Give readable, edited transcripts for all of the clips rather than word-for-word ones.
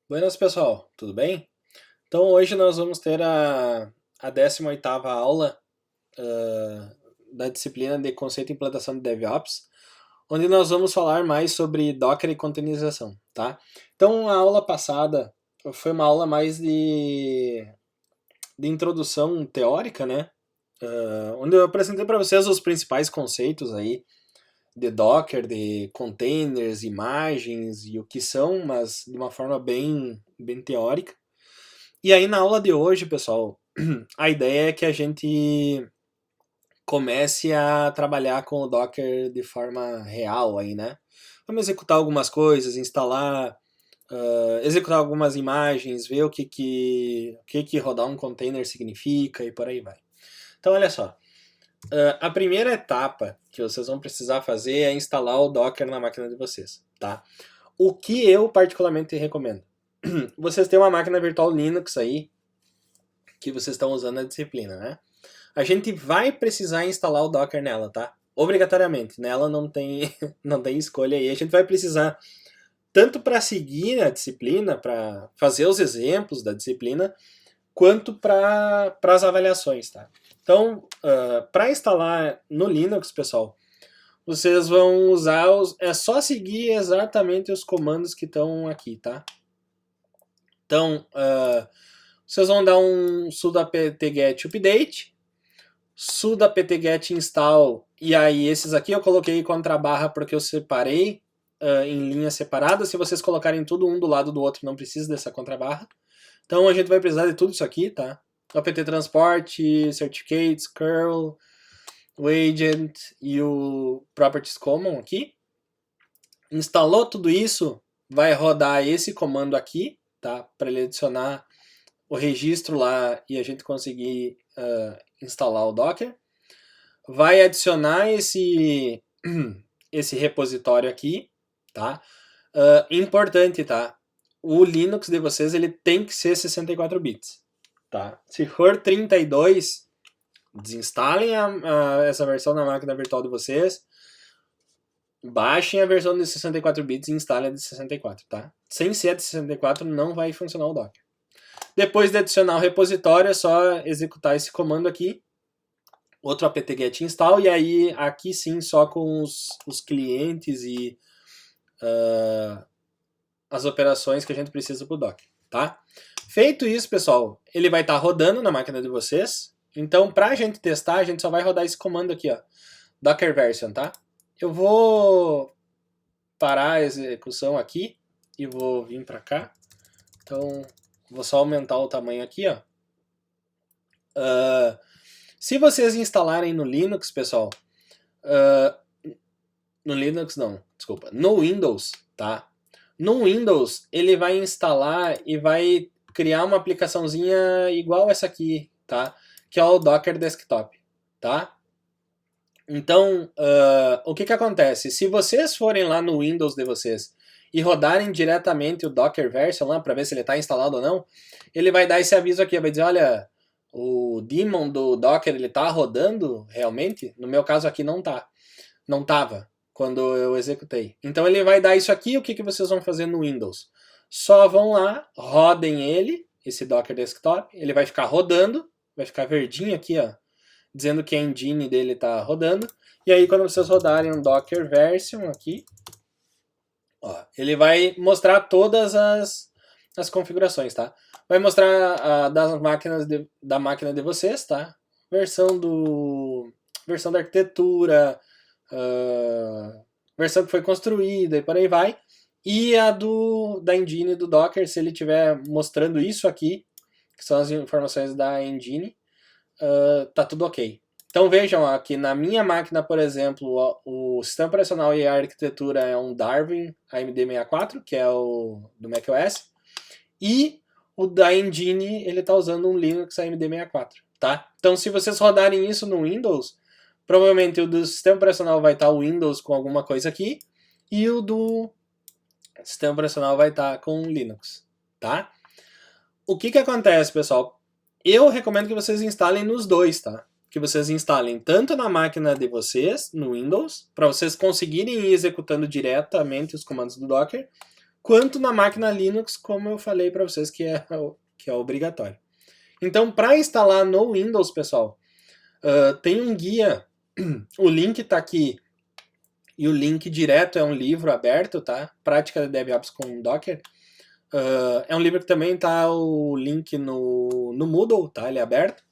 Buenas, pessoal, tudo bem? Então hoje nós vamos ter a 18ª aula da disciplina de conceito e implantação de DevOps, onde nós vamos falar mais sobre Docker e containerização, tá? Então a aula passada foi uma aula mais de introdução teórica, né? Onde eu apresentei para vocês os principais conceitos aí de Docker, de containers, imagens e o que são, mas de uma forma bem teórica. E aí na aula de hoje, pessoal, a ideia é que a gente comece a trabalhar com o Docker de forma real aí, né? Vamos executar algumas coisas, instalar, executar algumas imagens, ver o que rodar um container significa e por aí vai. Então olha só, a primeira etapa que vocês vão precisar fazer é instalar o Docker na máquina de vocês, tá? O que eu particularmente recomendo? Vocês têm uma máquina virtual Linux aí, que vocês estão usando na disciplina, né? A gente vai precisar instalar o Docker nela, tá? Obrigatoriamente. Nela não tem, não tem escolha aí. A gente vai precisar tanto para seguir a disciplina, para fazer os exemplos da disciplina, quanto para as avaliações, tá? Então, para instalar no Linux, pessoal, vocês vão usar é só seguir exatamente os comandos que estão aqui, tá? Então, vocês vão dar um sudo apt-get update, sudo apt-get install, e aí esses aqui eu coloquei contra a barra porque eu separei em linhas separadas. Se vocês colocarem tudo um do lado do outro, não precisa dessa contrabarra. Então a gente vai precisar de tudo isso aqui, tá? O apt transport, certificates, curl, o agent e o properties common aqui. Instalou tudo isso, vai rodar esse comando aqui, tá? Para ele adicionar o registro lá e a gente conseguir instalar o Docker. Vai adicionar esse repositório aqui, tá? Importante, tá? O Linux de vocês ele tem que ser 64 bits, tá? Se for 32, desinstalem essa versão na máquina virtual de vocês, baixem a versão de 64 bits e instalem a de 64, tá? Sem ser a de 64 não vai funcionar o Docker. Depois de adicionar o repositório, é só executar esse comando aqui, outro apt-get install, e aí aqui sim só com os clientes e as operações que a gente precisa para o Docker, tá? Feito isso, pessoal, ele vai estar rodando na máquina de vocês. Então, para a gente testar, a gente só vai rodar esse comando aqui, ó, Docker version, tá? Eu vou parar a execução aqui e vou vir para cá. Então, vou só aumentar o tamanho aqui, ó. Se vocês instalarem no Linux, pessoal, no Linux não, desculpa, no Windows, tá? No Windows, ele vai instalar e vai criar uma aplicaçãozinha igual essa aqui, tá? Que é o Docker Desktop, tá? Então, o que acontece? Se vocês forem lá no Windows de vocês e rodarem diretamente o Docker Version lá para ver se ele está instalado ou não, ele vai dar esse aviso aqui, vai dizer, olha, o daemon do Docker ele tá rodando realmente? No meu caso aqui não tá. Não tava quando eu executei. Então ele vai dar isso aqui, o que vocês vão fazer no Windows? Só vão lá, rodem ele, esse Docker Desktop, ele vai ficar rodando, vai ficar verdinho aqui, ó, dizendo que a engine dele está rodando. E aí quando vocês rodarem um Docker Version aqui, ó, ele vai mostrar todas as configurações, tá? Vai mostrar da máquina de vocês, tá? Versão da arquitetura, versão que foi construída e por aí vai. E a da engine do Docker, se ele estiver mostrando isso aqui, que são as informações da engine, tá tudo ok. Então vejam aqui na minha máquina, por exemplo, o sistema operacional e a arquitetura é um Darwin AMD64, que é o do macOS, e o da engine ele está usando um Linux AMD64, tá? Então se vocês rodarem isso no Windows, provavelmente o do sistema operacional vai estar o Windows com alguma coisa aqui, e o do sistema operacional vai estar com Linux, tá? O que acontece, pessoal? Eu recomendo que vocês instalem nos dois, tá? Que vocês instalem tanto na máquina de vocês, no Windows, para vocês conseguirem ir executando diretamente os comandos do Docker, quanto na máquina Linux, como eu falei para vocês que é obrigatório. Então, para instalar no Windows, pessoal, tem um guia, o link está aqui, e o link direto é um livro aberto, tá? Prática de DevOps com Docker. É um livro que também tá o link no Moodle, tá? Ele é aberto.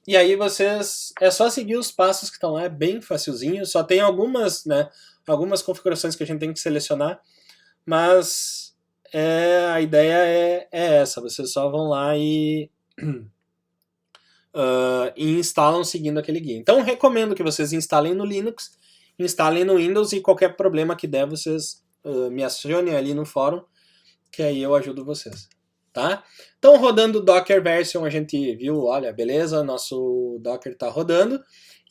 E aí vocês, é só seguir os passos que estão lá, é bem facilzinho, só tem algumas, né, algumas configurações que a gente tem que selecionar, mas a ideia é essa, vocês só vão lá e instalam seguindo aquele guia. Então recomendo que vocês instalem no Linux, instalem no Windows e qualquer problema que der, vocês me acionem ali no fórum, que aí eu ajudo vocês. Tá? Então, rodando o Docker Version, a gente viu, olha, beleza, nosso Docker está rodando.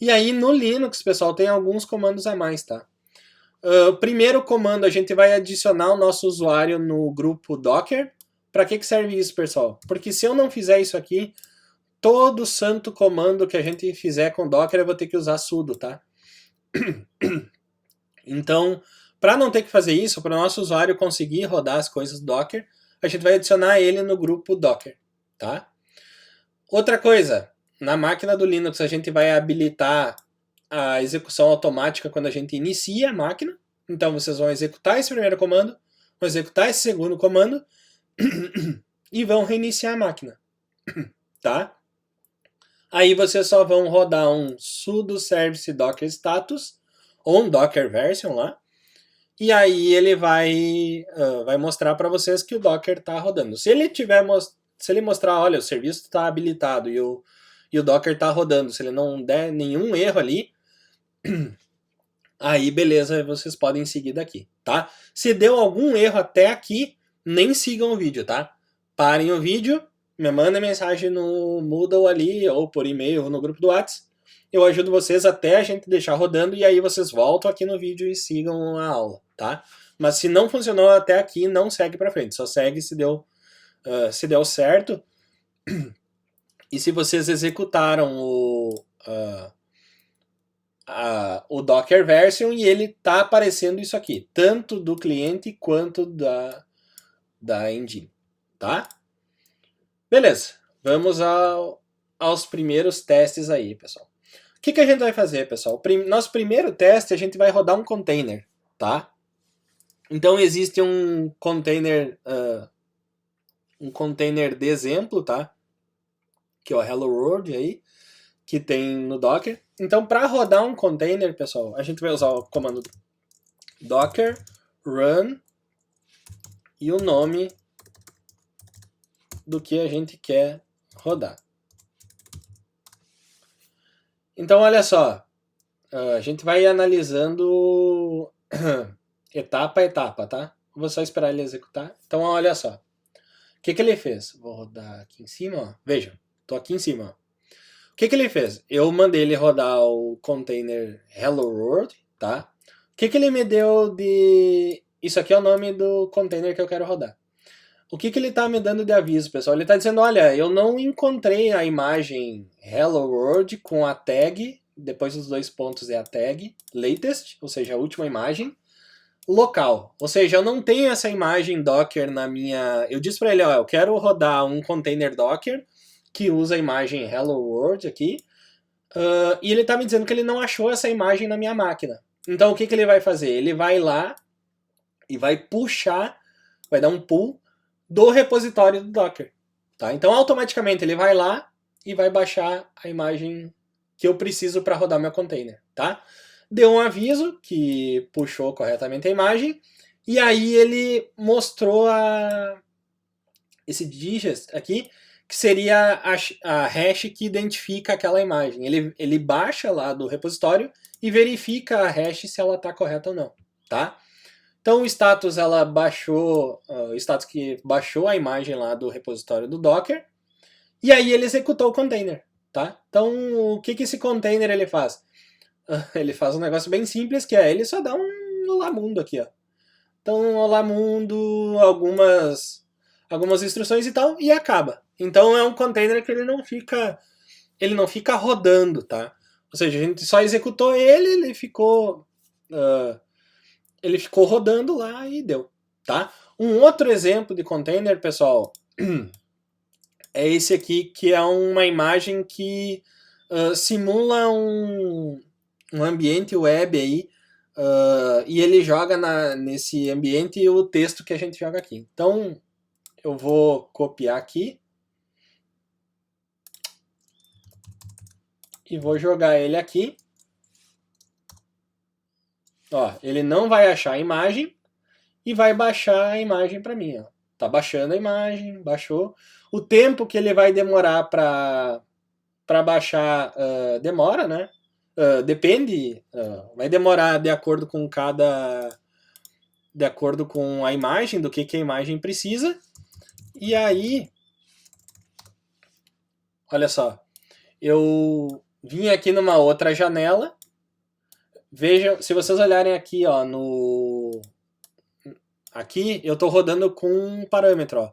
E aí, no Linux, pessoal, tem alguns comandos a mais, tá? O primeiro comando, a gente vai adicionar o nosso usuário no grupo Docker. Para que serve isso, pessoal? Porque se eu não fizer isso aqui, todo santo comando que a gente fizer com Docker, eu vou ter que usar sudo, tá? Então, para não ter que fazer isso, para o nosso usuário conseguir rodar as coisas do Docker, a gente vai adicionar ele no grupo Docker, tá? Outra coisa, na máquina do Linux a gente vai habilitar a execução automática quando a gente inicia a máquina. Então vocês vão executar esse primeiro comando, vão executar esse segundo comando e vão reiniciar a máquina, tá? Aí vocês só vão rodar um sudo service docker status ou um docker version lá. E aí ele vai mostrar para vocês que o Docker está rodando. Se ele mostrar, olha, o serviço está habilitado e o Docker está rodando, se ele não der nenhum erro ali, aí beleza, vocês podem seguir daqui, tá? Se deu algum erro até aqui, nem sigam o vídeo, tá? Parem o vídeo, me mandem mensagem no Moodle ali, ou por e-mail, ou no grupo do WhatsApp. Eu ajudo vocês até a gente deixar rodando e aí vocês voltam aqui no vídeo e sigam a aula, tá? Mas se não funcionou até aqui, não segue para frente, só segue se deu certo. E se vocês executaram o Docker Version e ele tá aparecendo isso aqui, tanto do cliente quanto da engine, tá? Beleza, vamos aos primeiros testes aí, pessoal. O que a gente vai fazer, pessoal? Nosso primeiro teste, a gente vai rodar um container, tá? Então, existe um container de exemplo, tá? Que é o Hello World aí, que tem no Docker. Então, para rodar um container, pessoal, a gente vai usar o comando docker run e o nome do que a gente quer rodar. Então, olha só, a gente vai analisando etapa a etapa, tá? Vou só esperar ele executar. Então, olha só. O que ele fez? Vou rodar aqui em cima, ó. Vejam, tô aqui em cima, ó. O que ele fez? Eu mandei ele rodar o container Hello World, tá? O que ele me deu de... Isso aqui é o nome do container que eu quero rodar. O que ele tá me dando de aviso, pessoal? Ele tá dizendo, olha, eu não encontrei a imagem Hello World com a tag, depois dos 2 pontos é a tag latest, ou seja, a última imagem, local. Ou seja, eu não tenho essa imagem Docker na minha... Eu disse para ele, ó, eu quero rodar um container Docker que usa a imagem Hello World aqui, e ele tá me dizendo que ele não achou essa imagem na minha máquina. Então o que ele vai fazer? Ele vai lá e vai puxar, vai dar um pull do repositório do Docker. Tá? Então automaticamente ele vai lá e vai baixar a imagem que eu preciso para rodar meu container. Tá? Deu um aviso que puxou corretamente a imagem, e aí ele mostrou esse digest aqui, que seria a hash que identifica aquela imagem. Ele baixa lá do repositório e verifica a hash se ela está correta ou não, tá? Então o status, ela baixou, o status que baixou a imagem lá do repositório do Docker, e aí ele executou o container, tá? Então o que esse container ele faz? Ele faz um negócio bem simples, que é, ele só dá um olá mundo aqui, ó. Então, olá mundo, algumas instruções e tal, e acaba. Então é um container que ele não fica rodando, tá? Ou seja, a gente só executou ele ficou rodando lá e deu, tá? Um outro exemplo de container, pessoal, é esse aqui, que é uma imagem que simula um ambiente web aí, e ele joga nesse ambiente o texto que a gente joga aqui. Então, eu vou copiar aqui e vou jogar ele aqui. Ó, ele não vai achar a imagem e vai baixar a imagem para mim. Ó. Tá baixando a imagem, baixou. O tempo que ele vai demorar para baixar demora, né? Depende, vai demorar de acordo com de acordo com a imagem, do que a imagem precisa. E aí, olha só, eu vim aqui numa outra janela. Vejam, se vocês olharem aqui, ó, aqui eu estou rodando com um parâmetro, ó,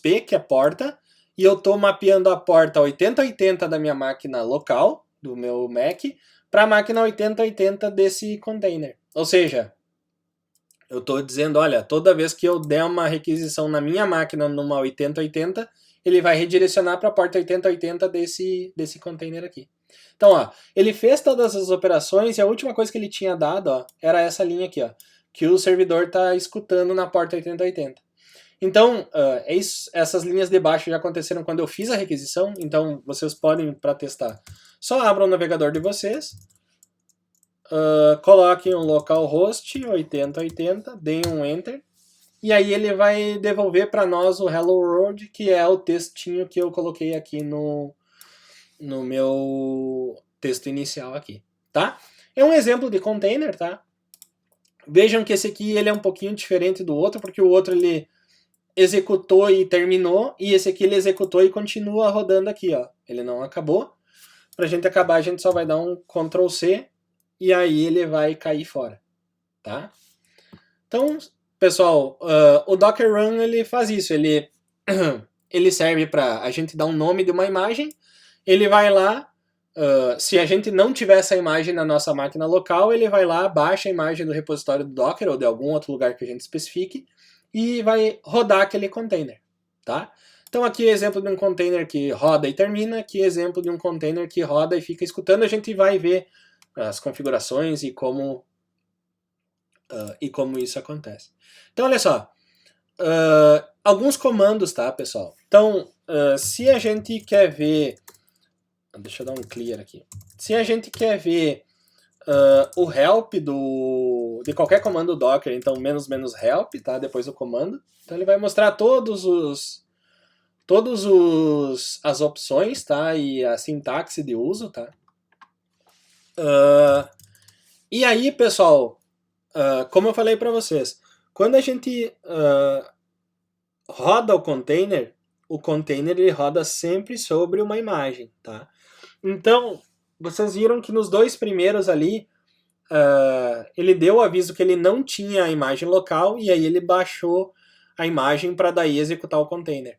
"-p", que é porta, e eu estou mapeando a porta 8080 da minha máquina local, do meu Mac, para a máquina 8080 desse container. Ou seja, eu estou dizendo, olha, toda vez que eu der uma requisição na minha máquina numa 8080, ele vai redirecionar para a porta 8080 desse container aqui. Então, ó, ele fez todas as operações e a última coisa que ele tinha dado, ó, era essa linha aqui, ó, que o servidor está escutando na porta 8080. Então, essas linhas de baixo já aconteceram quando eu fiz a requisição, então vocês podem, para testar, só abram o navegador de vocês, coloquem um localhost 8080, deem um enter, e aí ele vai devolver para nós o hello world, que é o textinho que eu coloquei aqui no meu texto inicial aqui, tá? É um exemplo de container, tá? Vejam que esse aqui ele é um pouquinho diferente do outro, porque o outro ele executou e terminou, e esse aqui ele executou e continua rodando aqui, ó. Ele não acabou. Pra gente acabar, a gente só vai dar um Ctrl C, e aí ele vai cair fora, tá? Então, pessoal, o Docker Run ele faz isso, ele serve para a gente dar um nome de uma imagem, ele vai lá, se a gente não tiver essa imagem na nossa máquina local, ele vai lá, baixa a imagem do repositório do Docker ou de algum outro lugar que a gente especifique e vai rodar aquele container, tá? Então aqui é exemplo de um container que roda e termina, aqui é exemplo de um container que roda e fica escutando, a gente vai ver as configurações e como isso acontece. Então olha só, alguns comandos, tá, pessoal? Então, se a gente quer ver... Deixa eu dar um clear aqui. Se a gente quer ver o help de qualquer comando Docker, então "-help", tá? Depois do comando. Então ele vai mostrar as opções, tá? E a sintaxe de uso, tá? E aí, pessoal, como eu falei para vocês, quando a gente roda o container ele roda sempre sobre uma imagem, tá? Então, vocês viram que nos dois primeiros ali, ele deu o aviso que ele não tinha a imagem local e aí ele baixou a imagem para daí executar o container.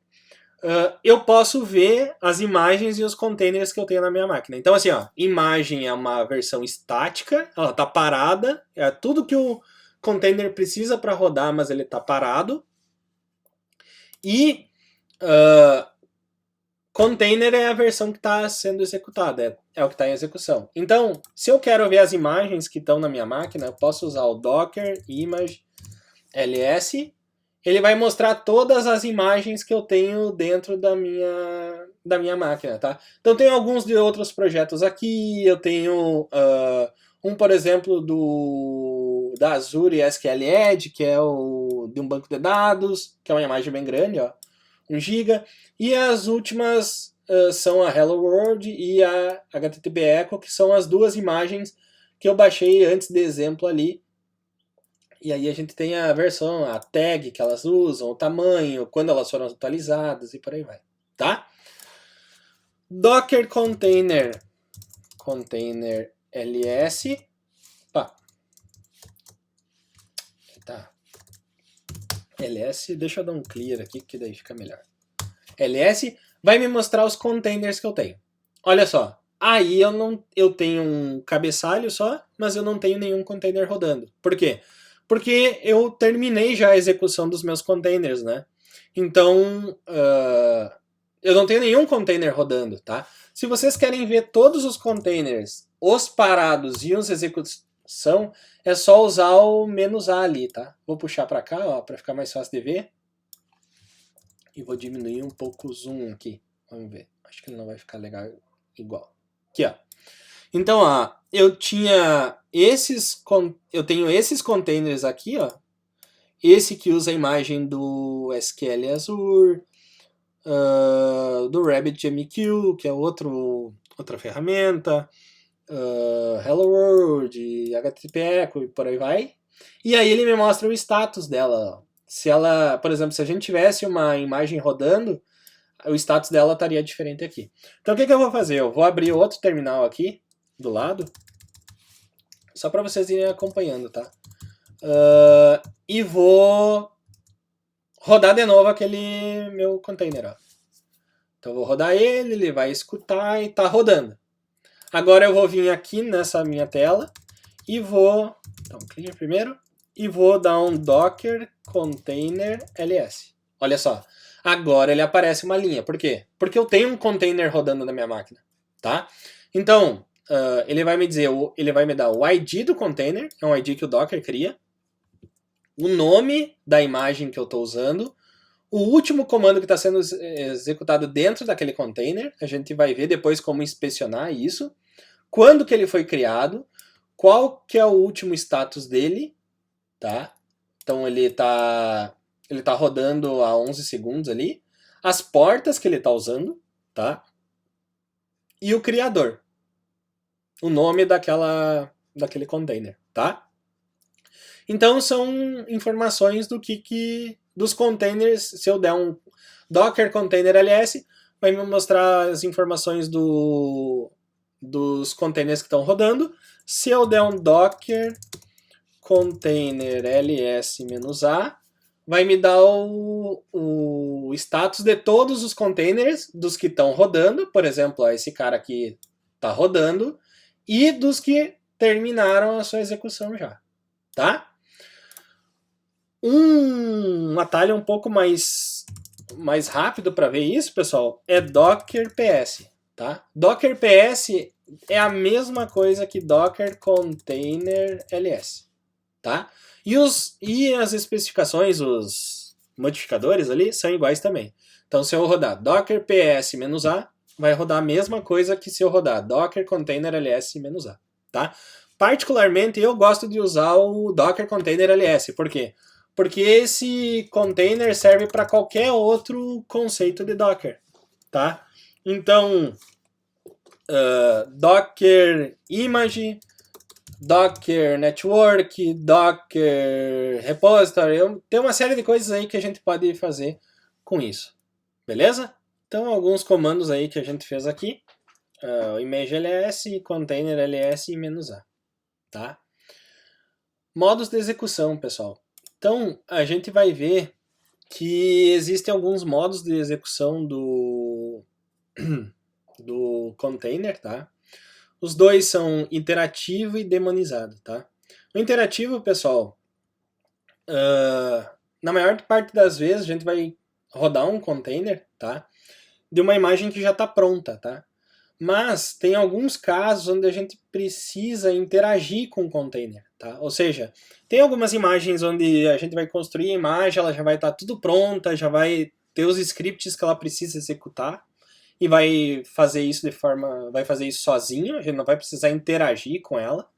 Eu posso ver as imagens e os containers que eu tenho na minha máquina. Então, assim, ó, imagem é uma versão estática, ela está parada, é tudo que o container precisa para rodar, mas ele está parado. E container é a versão que está sendo executada, é o que está em execução. Então, se eu quero ver as imagens que estão na minha máquina, eu posso usar o Docker Image ls. Ele vai mostrar todas as imagens que eu tenho dentro da minha máquina, tá? Então, tem alguns de outros projetos aqui, eu tenho por exemplo, da Azure SQL Edge, que é de um banco de dados, que é uma imagem bem grande, ó, 1 GB. E as últimas são a Hello World e a HTTP Echo, que são as duas imagens que eu baixei antes de exemplo ali. E aí a gente tem a versão, a tag que elas usam, o tamanho, quando elas foram atualizadas e por aí vai, tá? Docker Container ls, tá. ls, deixa eu dar um clear aqui que daí fica melhor. ls vai me mostrar os containers que eu tenho. Olha só, aí eu tenho um cabeçalho só, mas eu não tenho nenhum container rodando. Por quê? Porque eu terminei já a execução dos meus containers, né? Então, eu não tenho nenhum container rodando, tá? Se vocês querem ver todos os containers, os parados e os execução, é só usar o "-a" ali, tá? Vou puxar para cá, ó, para ficar mais fácil de ver. E vou diminuir um pouco o zoom aqui. Vamos ver. Acho que ele não vai ficar legal igual. Aqui, ó. Então, ó, eu tenho esses containers aqui, ó. Esse que usa a imagem do SQL Azure, do RabbitMQ, que é outra ferramenta, Hello World, HTTP Echo e por aí vai. E aí ele me mostra o status dela. Se ela, por exemplo, se a gente tivesse uma imagem rodando, o status dela estaria diferente aqui. Então o que eu vou fazer? Eu vou abrir outro terminal aqui do lado, só para vocês irem acompanhando, tá? E vou rodar de novo aquele meu container, ó. Então eu vou rodar ele vai escutar e tá rodando. Agora eu vou vir aqui nessa minha tela e vou, então clear primeiro, e vou dar um docker container ls. Olha só, agora ele aparece uma linha. Por quê? Porque eu tenho um container rodando na minha máquina, tá? Então, ele vai me dizer, ele vai me dar o ID do container, é um ID que o Docker cria, o nome da imagem que eu estou usando, o último comando que está sendo executado dentro daquele container, a gente vai ver depois como inspecionar isso, quando que ele foi criado, qual que é o último status dele, tá? Então ele tá rodando a 11 segundos ali, as portas que ele está usando, tá? E o criador, o nome daquele container, tá? Então são informações dos containers. Se eu der um docker container ls, vai me mostrar as informações dos containers que estão rodando. Se eu der um docker container ls-a, vai me dar o status de todos os containers dos que estão rodando. Por exemplo, ó, esse cara aqui está rodando, e dos que terminaram a sua execução já, tá? Um atalho um pouco mais rápido para ver isso, pessoal, é Docker PS, tá? Docker PS é a mesma coisa que Docker Container LS, tá? E as especificações, os modificadores ali, são iguais também. Então, se eu rodar Docker PS-A, vai rodar a mesma coisa que se eu rodar Docker Container LS-A, tá? Particularmente, eu gosto de usar o Docker Container LS. Por quê? Porque esse container serve para qualquer outro conceito de Docker, tá? Então, Docker Image, Docker Network, Docker Repository, tem uma série de coisas aí que a gente pode fazer com isso, beleza? Então, alguns comandos aí que a gente fez aqui, image ls, container ls e -a, tá? Modos de execução, pessoal. Então, a gente vai ver que existem alguns modos de execução do container, tá? Os dois são interativo e demonizado, tá? O interativo, pessoal, na maior parte das vezes a gente vai rodar um container, tá? De uma imagem que já está pronta, tá? Mas tem alguns casos onde a gente precisa interagir com o container, tá? Ou seja, tem algumas imagens onde a gente vai construir a imagem, ela já vai estar tudo pronta, já vai ter os scripts que ela precisa executar e vai fazer isso sozinho, a gente não vai precisar interagir com ela.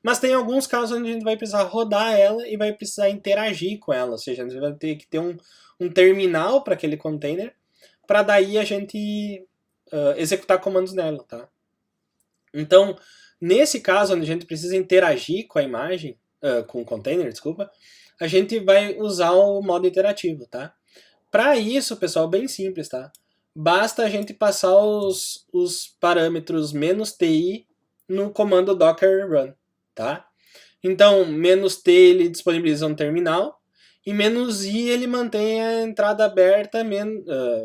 Mas tem alguns casos onde a gente vai precisar rodar ela e vai precisar interagir com ela, ou seja, a gente vai ter que ter um terminal para aquele container, para daí a gente executar comandos nela, tá? Então, nesse caso, onde a gente precisa interagir com a imagem, com o container, desculpa, a gente vai usar o modo interativo, tá? Para isso, pessoal, bem simples, tá? Basta a gente passar os parâmetros "-ti" no comando docker run, tá? Então, "-t" ele disponibiliza um terminal, e "-i" ele mantém a entrada aberta,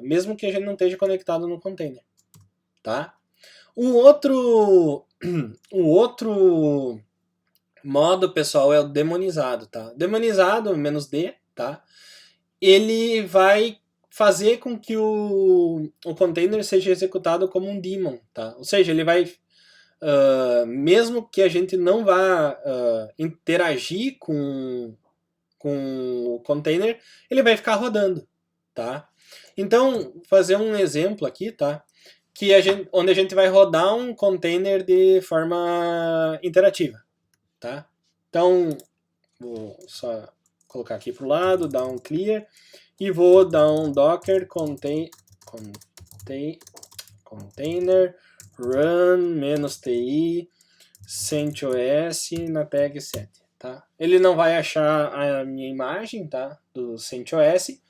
mesmo que a gente não esteja conectado no container, tá? O outro Modo, pessoal, é o demonizado, tá? Demonizado, -D, tá? Ele vai fazer com que o container seja executado como um daemon, tá? Ou seja, ele vai, mesmo que a gente não vá interagir com o container, ele vai ficar rodando, tá? Então, fazer um exemplo aqui, tá? Onde a gente vai rodar um container de forma interativa, tá? Então, vou só colocar aqui para o lado, dar um clear e vou dar um docker container run -ti CentOS na tag set, tá? Ele não vai achar a minha imagem, tá? Do CentOS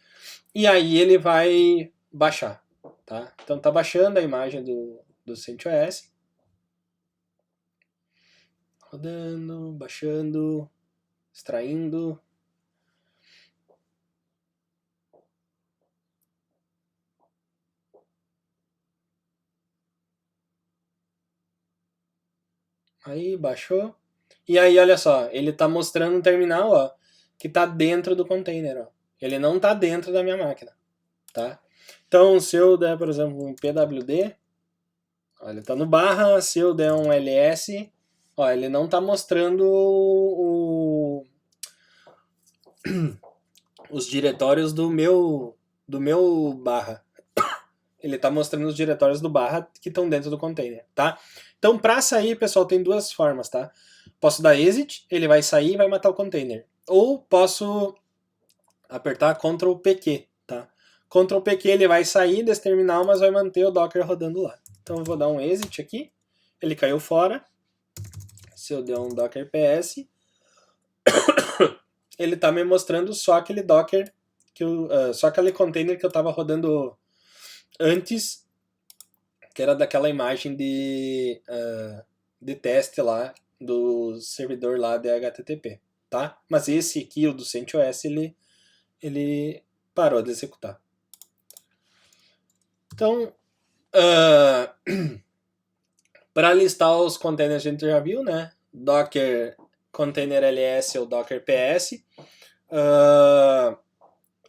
e aí ele vai baixar, tá? Então tá baixando a imagem do CentOS, rodando, baixando, extraindo. Aí baixou. E aí, olha só, ele tá mostrando um terminal, ó, que tá dentro do container, ó. Ele não tá dentro da minha máquina, tá? Então, se eu der, por exemplo, um pwd, ó, ele tá no barra, se eu der um ls, ó, ele não tá mostrando os diretórios do meu barra. Ele tá mostrando os diretórios do barra que estão dentro do container, tá? Então, para sair, pessoal, tem duas formas, tá? Posso dar exit, ele vai sair e vai matar o container. Ou posso apertar Ctrl PQ, tá? Ctrl PQ ele vai sair desse terminal, mas vai manter o Docker rodando lá. Então eu vou dar um exit aqui, ele caiu fora. Se eu der um Docker PS, ele tá me mostrando só aquele Docker, só aquele container que eu estava rodando antes, que era daquela imagem de teste lá do servidor lá de HTTP, tá? Mas esse aqui, o do CentOS, ele parou de executar. Então, para listar os containers a gente já viu, né? Docker Container LS ou Docker PS.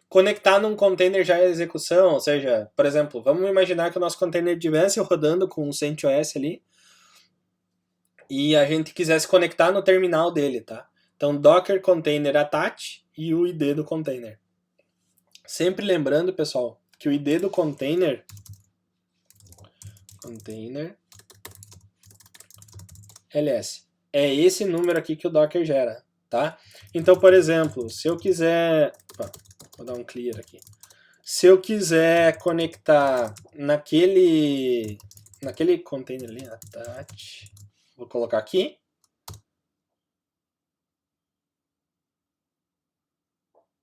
Conectar num container já em execução, ou seja, por exemplo, vamos imaginar que o nosso container estivesse rodando com um CentOS ali e a gente quisesse conectar no terminal dele, tá? Então, Docker Container Attach e o ID do container. Sempre lembrando, pessoal, que o ID do container ls é esse número aqui que o Docker gera, tá? Então, por exemplo, se eu quiser... Vou dar um clear aqui. Se eu quiser conectar naquele container ali, attach, vou colocar aqui.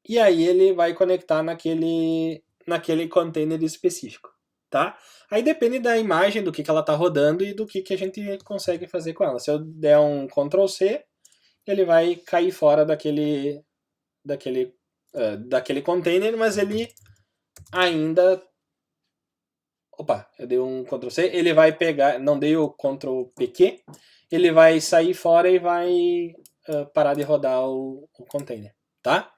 E aí ele vai conectar naquele container específico, tá? Aí depende da imagem, do que ela tá rodando e do que a gente consegue fazer com ela. Se eu der um Ctrl C, ele vai cair fora daquele container, mas ele ainda... Opa, eu dei um Ctrl C, ele vai pegar, não dei o Ctrl PQ, ele vai sair fora e vai parar de rodar o container, tá?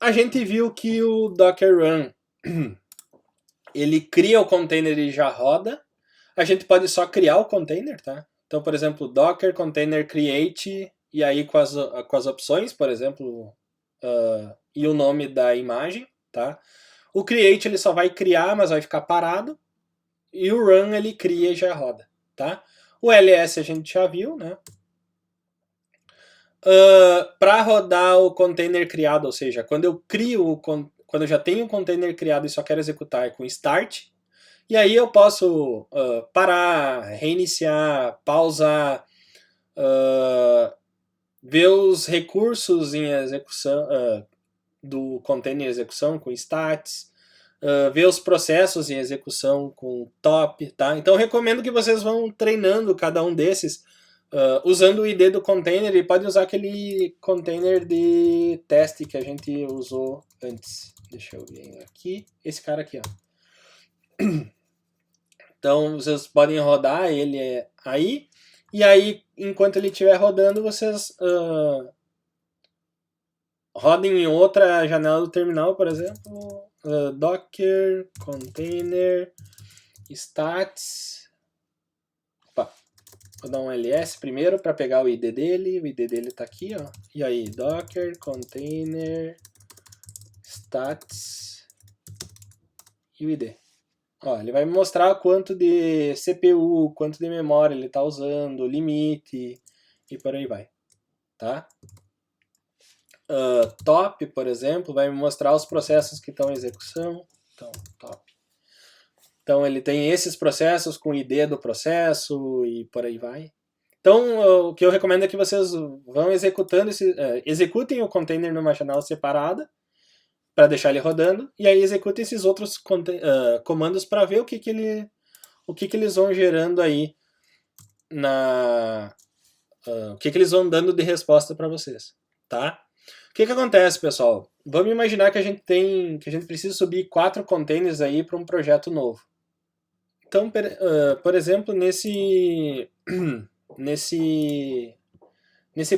A gente viu que o Docker Run ele cria o container e já roda. A gente pode só criar o container, tá? Então, por exemplo, Docker Container Create e aí com as opções, por exemplo, e o nome da imagem, tá? O Create ele só vai criar, mas vai ficar parado. E o Run ele cria e já roda, tá? O ls a gente já viu, né? Para rodar o container criado, ou seja, quando eu já tenho um container criado e só quero executar é com start, e aí eu posso parar, reiniciar, pausar, ver os recursos em execução do container em execução com stats, ver os processos em execução com top, tá? Então eu recomendo que vocês vão treinando cada um desses usando o ID do container e pode usar aquele container de teste que a gente usou antes. Deixa eu ver aqui. Esse cara aqui, ó. Então vocês podem rodar ele aí E aí, enquanto ele estiver rodando, vocês rodem em outra janela do terminal, por exemplo, docker, container, stats. Opa, vou dar um ls primeiro para pegar o ID dele. O ID dele está aqui, ó. E aí, docker, container, stats e o ID. Ó, ele vai me mostrar quanto de CPU, quanto de memória ele está usando, limite e por aí vai, tá? Top, por exemplo, vai me mostrar os processos que estão em execução. Então, top. Então ele tem esses processos com ID do processo e por aí vai. Então o que eu recomendo é que vocês vão executando executem o container numa janela separada para deixar ele rodando e aí executem esses outros comandos para ver o que eles vão gerando aí o que eles vão dando de resposta para vocês, tá? O que acontece, pessoal? Vamos imaginar que a gente precisa subir 4 containers aí para um projeto novo. Então, por exemplo, nesse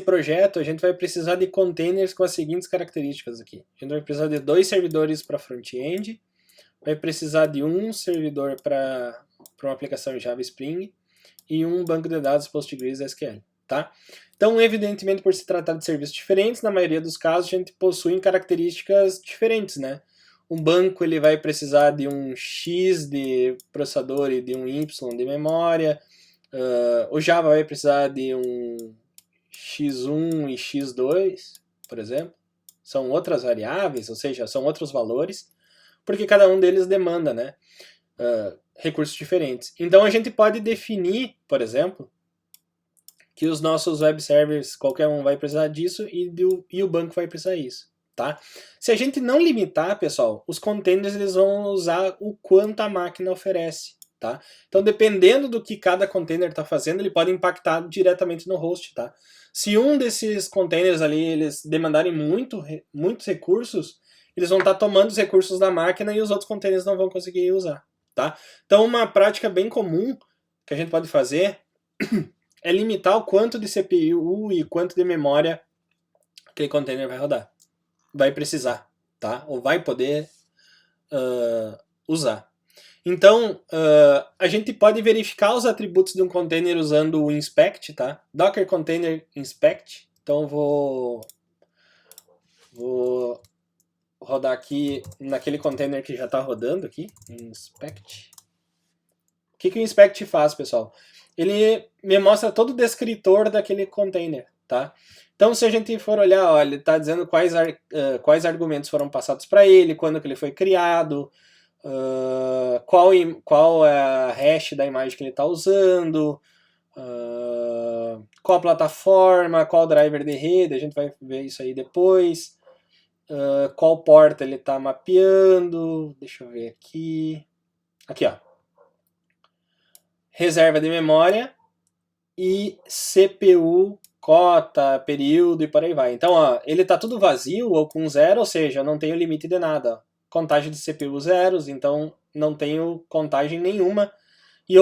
projeto a gente vai precisar de containers com as seguintes características aqui. A gente vai precisar de 2 servidores para front-end, vai precisar de um servidor para uma aplicação Java Spring e um banco de dados PostgreSQL, tá? Então, evidentemente, por se tratar de serviços diferentes, na maioria dos casos a gente possui características diferentes, né? Um banco ele vai precisar de um X de processador e de um Y de memória. O Java vai precisar de um X1 e X2, por exemplo. São outras variáveis, ou seja, são outros valores, porque cada um deles demanda, né, recursos diferentes. Então a gente pode definir, por exemplo, que os nossos web servers, qualquer um vai precisar disso e o banco vai precisar disso. Tá? Se a gente não limitar, pessoal, os containers eles vão usar o quanto a máquina oferece. Tá? Então, dependendo do que cada container está fazendo, ele pode impactar diretamente no host. Tá? Se um desses containers ali eles demandarem muitos recursos, eles vão estar tomando os recursos da máquina e os outros containers não vão conseguir usar. Tá? Então, uma prática bem comum que a gente pode fazer é limitar o quanto de CPU e quanto de memória aquele container vai rodar. Vai precisar, tá? Ou vai poder usar. Então, a gente pode verificar os atributos de um container usando o inspect, tá? Docker container inspect. Então, vou rodar aqui naquele container que já está rodando aqui, inspect. O que o inspect faz, pessoal? Ele me mostra todo o descritor daquele container, tá? Então, se a gente for olhar, ó, ele está dizendo quais argumentos foram passados para ele, quando que ele foi criado, qual é a hash da imagem que ele está usando, qual a plataforma, qual driver de rede, a gente vai ver isso aí depois, qual porta ele está mapeando, deixa eu ver aqui, ó, reserva de memória e CPU, cota, período e por aí vai. Então, ó, ele está tudo vazio ou com zero, ou seja, não tenho limite de nada. Ó. Contagem de CPU zeros, então não tenho contagem nenhuma e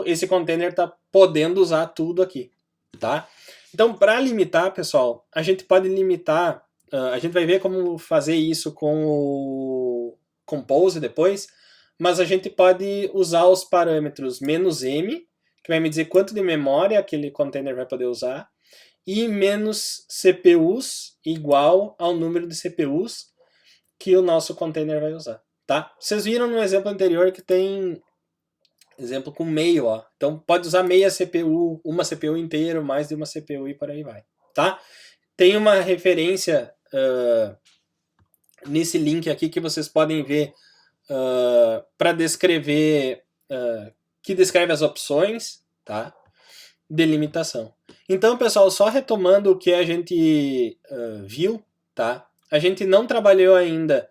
esse container está podendo usar tudo aqui, tá? Então, para limitar, pessoal, a gente pode limitar, a gente vai ver como fazer isso com o Compose depois, mas a gente pode usar os parâmetros "-m", que vai me dizer quanto de memória aquele container vai poder usar, e menos CPUs igual ao número de CPUs que o nosso container vai usar, tá? Vocês viram no exemplo anterior que tem exemplo com meio, ó. Então pode usar meia CPU, uma CPU inteira, mais de uma CPU e por aí vai, tá? Tem uma referência nesse link aqui que vocês podem ver para descrever, que descreve as opções, tá? Delimitação. Então, pessoal, só retomando o que a gente viu, tá? A gente não trabalhou ainda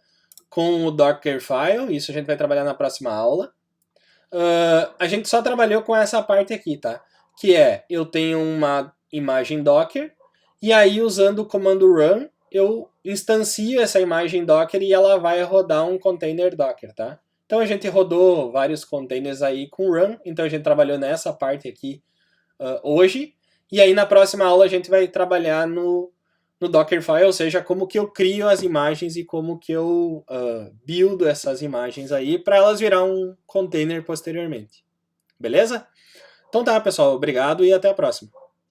com o Dockerfile, isso a gente vai trabalhar na próxima aula. A gente só trabalhou com essa parte aqui, tá? Que é, eu tenho uma imagem Docker, e aí usando o comando run, eu instancio essa imagem Docker e ela vai rodar um container Docker, tá? Então a gente rodou vários containers aí com run, então a gente trabalhou nessa parte aqui hoje, e aí na próxima aula a gente vai trabalhar no Dockerfile, ou seja, como que eu crio as imagens e como que eu buildo essas imagens aí para elas virar um container posteriormente. Beleza? Então tá, pessoal, obrigado e até a próxima.